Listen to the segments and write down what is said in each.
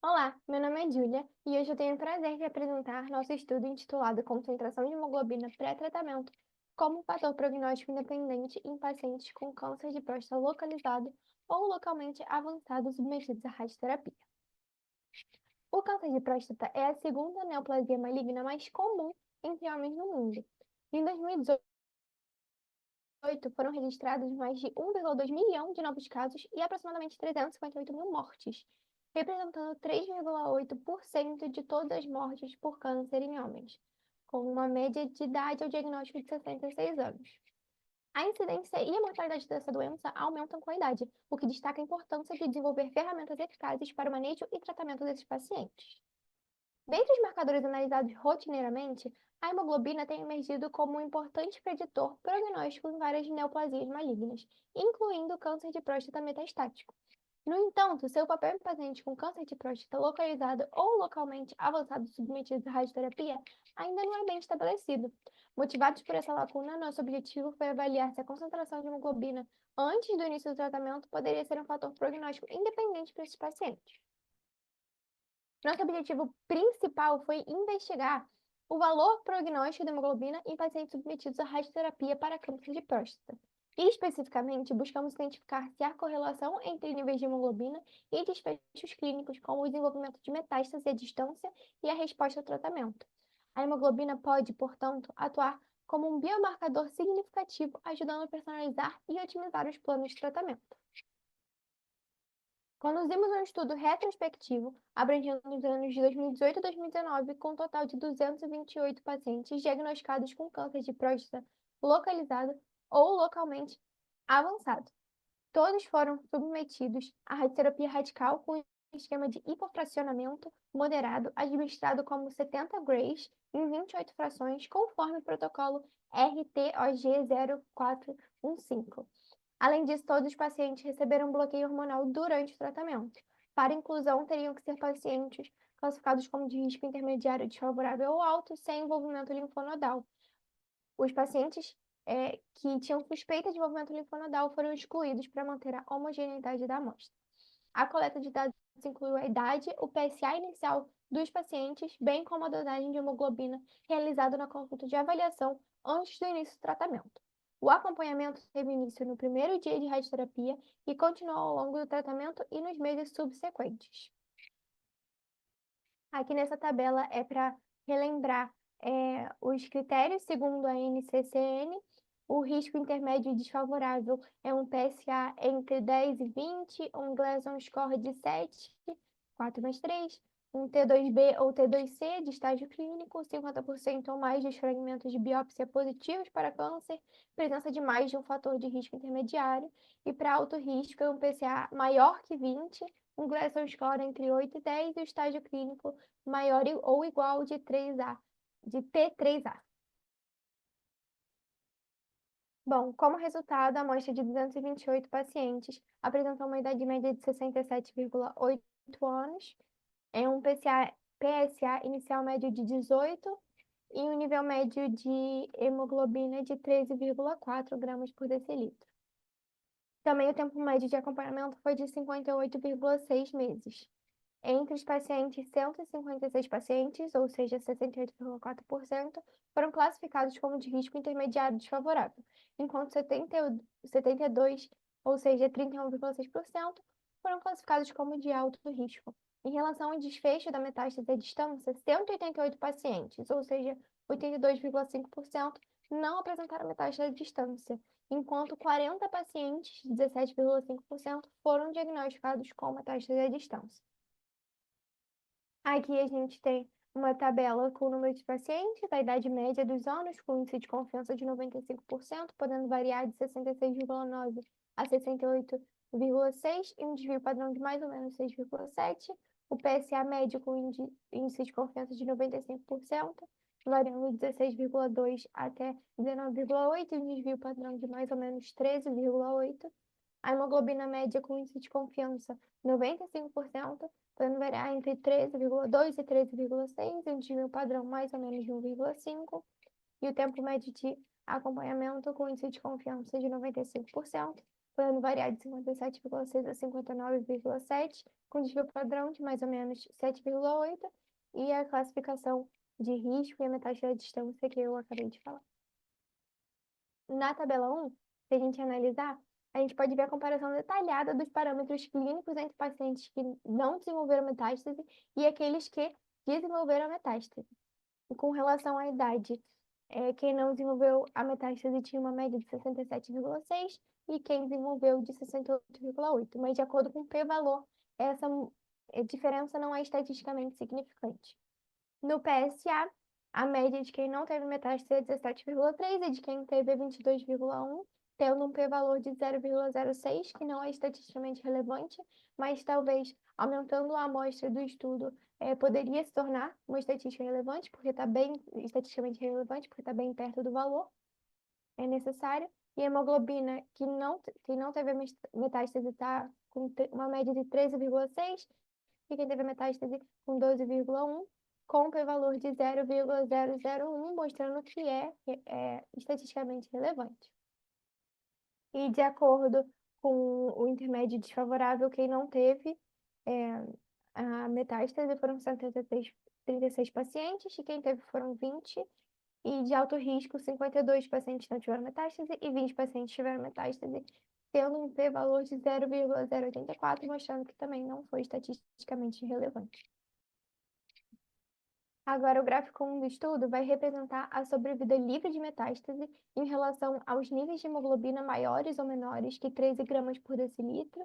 Olá, meu nome é Júlia e hoje eu tenho o prazer de apresentar nosso estudo intitulado Concentração de hemoglobina pré-tratamento como fator prognóstico independente em pacientes com câncer de próstata localizado ou localmente avançado submetidos à radioterapia. O câncer de próstata é a segunda neoplasia maligna mais comum entre homens no mundo. Em 2018, foram registrados mais de 1,2 milhão de novos casos e aproximadamente 358 mil mortes, representando 3,8% de todas as mortes por câncer em homens, com uma média de idade ao diagnóstico de 66 anos. A incidência e a mortalidade dessa doença aumentam com a idade, o que destaca a importância de desenvolver ferramentas eficazes para o manejo e tratamento desses pacientes. Dentre os marcadores analisados rotineiramente, a hemoglobina tem emergido como um importante preditor prognóstico em várias neoplasias malignas, incluindo o câncer de próstata metastático. No entanto, seu papel em pacientes com câncer de próstata localizado ou localmente avançado submetidos à radioterapia ainda não é bem estabelecido. Motivados por essa lacuna, nosso objetivo foi avaliar se a concentração de hemoglobina antes do início do tratamento poderia ser um fator prognóstico independente para esses pacientes. Nosso objetivo principal foi investigar o valor prognóstico da hemoglobina em pacientes submetidos à radioterapia para câncer de próstata. E, especificamente, buscamos identificar se há correlação entre níveis de hemoglobina e desfechos clínicos, como o desenvolvimento de metástase à distância e a resposta ao tratamento. A hemoglobina pode, portanto, atuar como um biomarcador significativo, ajudando a personalizar e otimizar os planos de tratamento. Conduzimos um estudo retrospectivo abrangendo os anos de 2018 a 2019, com um total de 228 pacientes diagnosticados com câncer de próstata localizado ou localmente avançado. Todos foram submetidos à radioterapia radical com esquema de hipofracionamento moderado, administrado como 70 grays em 28 frações, conforme o protocolo RTOG 0415. Além disso, todos os pacientes receberam bloqueio hormonal durante o tratamento. Para inclusão, teriam que ser pacientes classificados como de risco intermediário desfavorável ou alto, sem envolvimento linfonodal. Os pacientes que tinham suspeita de envolvimento linfonodal foram excluídos para manter a homogeneidade da amostra. A coleta de dados incluiu a idade, o PSA inicial dos pacientes, bem como a dosagem de hemoglobina realizada na consulta de avaliação antes do início do tratamento. O acompanhamento teve início no primeiro dia de radioterapia e continuou ao longo do tratamento e nos meses subsequentes. Aqui nessa tabela é para relembrar os critérios segundo a NCCN. O risco intermédio e desfavorável é um PSA entre 10 e 20, um Gleason score de 7, 4 mais 3, um T2B ou T2C de estágio clínico, 50% ou mais dos fragmentos de biópsia positivos para câncer, presença de mais de um fator de risco intermediário, e para alto risco é um PSA maior que 20, um Gleason score entre 8 e 10 e o estágio clínico maior ou igual de 3A, de T3A. Bom, como resultado, a amostra de 228 pacientes apresentou uma idade média de 67,8 anos, um PSA inicial médio de 18 e um nível médio de hemoglobina de 13,4 gramas por decilitro. Também o tempo médio de acompanhamento foi de 58,6 meses. Entre os pacientes, 156 pacientes, ou seja, 68,4%, foram classificados como de risco intermediário desfavorável, enquanto 72, ou seja, 31,6%, foram classificados como de alto risco. Em relação ao desfecho da metástase à distância, 188 pacientes, ou seja, 82,5%, não apresentaram metástase à distância, enquanto 40 pacientes, 17,5%, foram diagnosticados com metástase à distância. Aqui a gente tem uma tabela com o número de pacientes, a idade média dos anos, com índice de confiança de 95%, podendo variar de 66,9 a 68,6 e um desvio padrão de mais ou menos 6,7. O PSA médio com índice de confiança de 95%, variando de 16,2 até 19,8 e um desvio padrão de mais ou menos 13,8. A hemoglobina média com índice de confiança 95%, podendo variar entre 13,2 e 13,6, e um desvio padrão mais ou menos de 1,5, e o tempo médio de acompanhamento com índice de confiança de 95%, podendo variar de 57,6 a 59,7, com desvio padrão de mais ou menos 7,8, e a classificação de risco e a metástase à distância que eu acabei de falar. Na tabela 1, se a gente analisar, a gente pode ver a comparação detalhada dos parâmetros clínicos entre pacientes que não desenvolveram metástase e aqueles que desenvolveram a metástase. E com relação à idade, quem não desenvolveu a metástase tinha uma média de 67,6 e quem desenvolveu de 68,8. Mas de acordo com o p-valor, essa diferença não é estatisticamente significante. No PSA, a média de quem não teve metástase é 17,3 e de quem teve é 22,1, tendo um p-valor de 0,06, que não é estatisticamente relevante, mas talvez aumentando a amostra do estudo poderia se tornar uma estatística relevante, porque está bem estatisticamente relevante, porque está bem perto do valor necessário. E a hemoglobina que não teve metástase está com uma média de 13,6 e quem teve metástase com 12,1, com p-valor de 0,001, mostrando que é estatisticamente relevante. E de acordo com o intermédio desfavorável, quem não teve a metástase foram 36 pacientes, e quem teve foram 20, e de alto risco, 52 pacientes não tiveram metástase e 20 pacientes tiveram metástase, tendo um p-valor de 0,084, mostrando que também não foi estatisticamente relevante. Agora, o gráfico 1 do estudo vai representar a sobrevida livre de metástase em relação aos níveis de hemoglobina maiores ou menores que 13 gramas por decilitro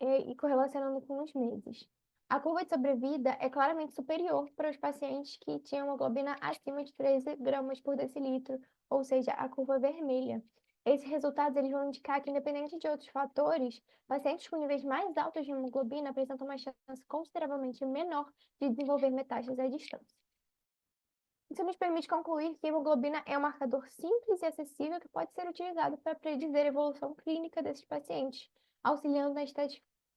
e correlacionando com os meses. A curva de sobrevida é claramente superior para os pacientes que tinham hemoglobina acima de 13 gramas por decilitro, ou seja, a curva vermelha. Esses resultados eles vão indicar que, independente de outros fatores, pacientes com níveis mais altos de hemoglobina apresentam uma chance consideravelmente menor de desenvolver metástase à distância. Isso nos permite concluir que a hemoglobina é um marcador simples e acessível que pode ser utilizado para predizer a evolução clínica desses pacientes, auxiliando na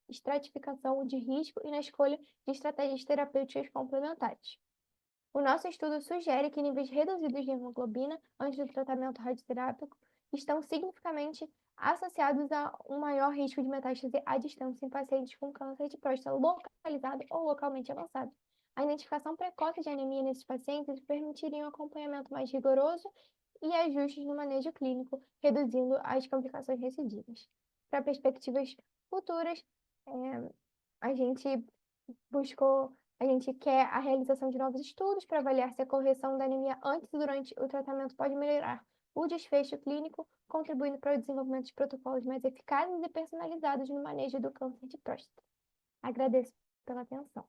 estratificação de risco e na escolha de estratégias terapêuticas complementares. O nosso estudo sugere que níveis reduzidos de hemoglobina antes do tratamento radioterápico estão significativamente associados a um maior risco de metástase à distância em pacientes com câncer de próstata localizado ou localmente avançado. A identificação precoce de anemia nesses pacientes permitiria um acompanhamento mais rigoroso e ajustes no manejo clínico, reduzindo as complicações recidivas. Para perspectivas futuras, a gente a gente quer a realização de novos estudos para avaliar se a correção da anemia antes e durante o tratamento pode melhorar o desfecho clínico, contribuindo para o desenvolvimento de protocolos mais eficazes e personalizados no manejo do câncer de próstata. Agradeço pela atenção.